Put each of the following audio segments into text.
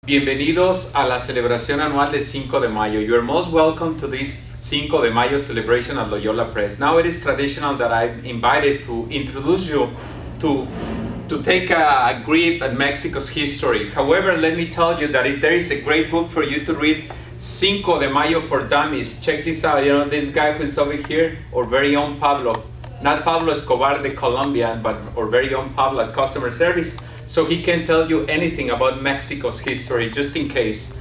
Bienvenidos a la celebración anual de Cinco de Mayo. You are most welcome to this Cinco de Mayo celebration at Loyola Press. Now it is traditional that I'm invited to introduce you to take a grip at Mexico's history. However, let me tell you that there is a great book for you to read, Cinco de Mayo for Dummies. Check this out. You know, this guy who's over here, our very own Pablo. Not Pablo Escobar, the Colombian, but our very own Pablo at customer service. So he can tell you anything about Mexico's history, just in case.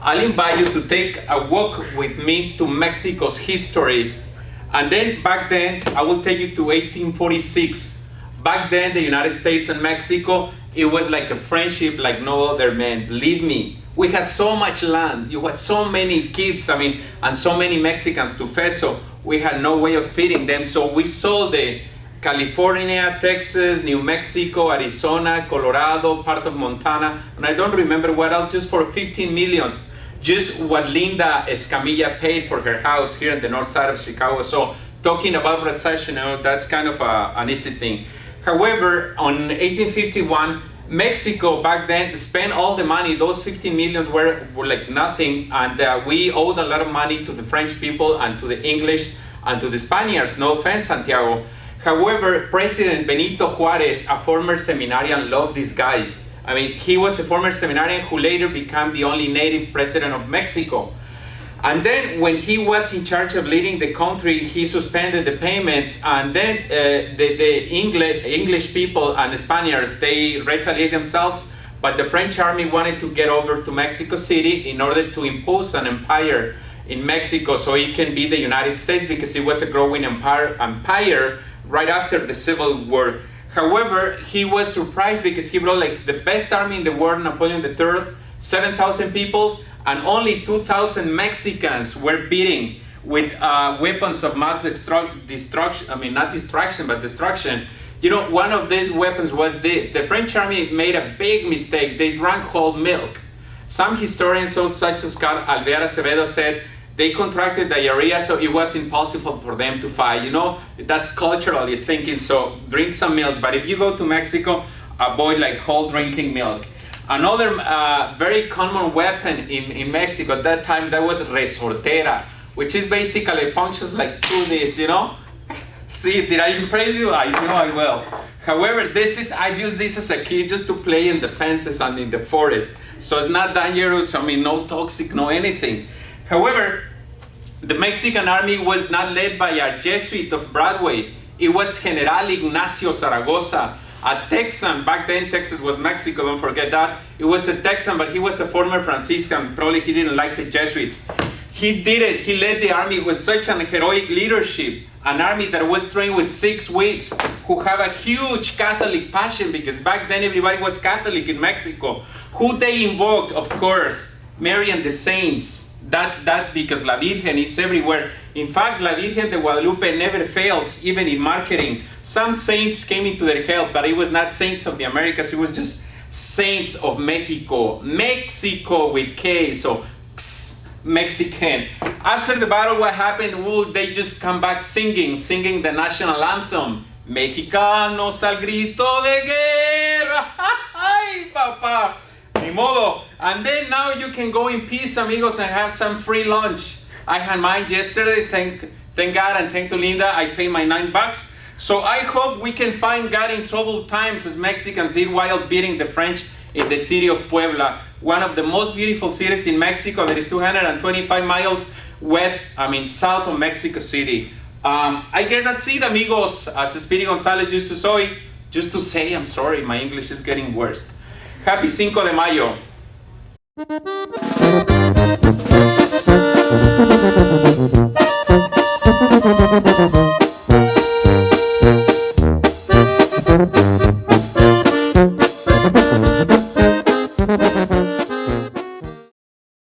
I'll invite you to take a walk with me to Mexico's history. And then back then, I will take you to 1846. Back then, the United States and Mexico, it was like a friendship like no other, man. Believe me, we had so much land. You had so many kids, and so many Mexicans to feed, so we had no way of feeding them. So we sold the California, Texas, New Mexico, Arizona, Colorado, part of Montana, and I don't remember what else, just for 15 millions. Just what Linda Escamilla paid for her house here in the north side of Chicago. So talking about recession, that's kind of an easy thing. However, on 1851, Mexico back then spent all the money. Those 15 millions were like nothing, and we owed a lot of money to the French people and to the English and to the Spaniards. No offense, Santiago. However, President Benito Juarez, a former seminarian, loved these guys. He was a former seminarian who later became the only native president of Mexico. And then when he was in charge of leading the country, he suspended the payments, and then the English people and the Spaniards, they retaliated themselves, but the French army wanted to get over to Mexico City in order to impose an empire in Mexico so it can be the United States, because it was a growing empire right after the Civil War. However, he was surprised because he brought like the best army in the world, Napoleon III, 7,000 people, and only 2,000 Mexicans were beating with weapons of mass destruction. Not destruction, but destruction. You know, one of these weapons was this. The French army made a big mistake. They drank whole milk. Some historians, such as Carl Alvear Acevedo, said they contracted diarrhea, so it was impossible for them to fight. You know, that's culturally thinking, so drink some milk. But if you go to Mexico, avoid like whole drinking milk. Another very common weapon in Mexico at that time, that was resortera, which is basically functions like through this, you know? See, did I impress you? I know I will. However, I used this as a kid just to play in the fences and in the forest. So it's not dangerous, no toxic, no anything. However, the Mexican army was not led by a Jesuit of Broadway. It was General Ignacio Zaragoza, a Texan. Back then, Texas was Mexico, don't forget that. It was a Texan, but he was a former Franciscan. Probably he didn't like the Jesuits. He did it. He led the army with such an heroic leadership. An army that was trained with 6 weeks, who have a huge Catholic passion, because back then everybody was Catholic in Mexico. Who they invoked, of course, Mary and the saints. That's because La Virgen is everywhere. In fact, La Virgen de Guadalupe never fails, even in marketing. Some saints came into their help, but it was not saints of the Americas, it was just saints of Mexico. Mexico with K, so Mexican. After the battle, what happened? Well, they just come back singing the national anthem. Mexicanos al grito de guerra. Ay, papá. Ni modo. And then now you can go in peace, amigos, and have some free lunch. I had mine yesterday, thank God, and thank to Linda, I paid my $9. So I hope we can find God in troubled times, as Mexicans did while beating the French in the city of Puebla, one of the most beautiful cities in Mexico that is 225 miles south of Mexico City. I guess that's it, amigos. As Speedy Gonzalez used to say, I'm sorry, my English is getting worse. Happy Cinco de Mayo.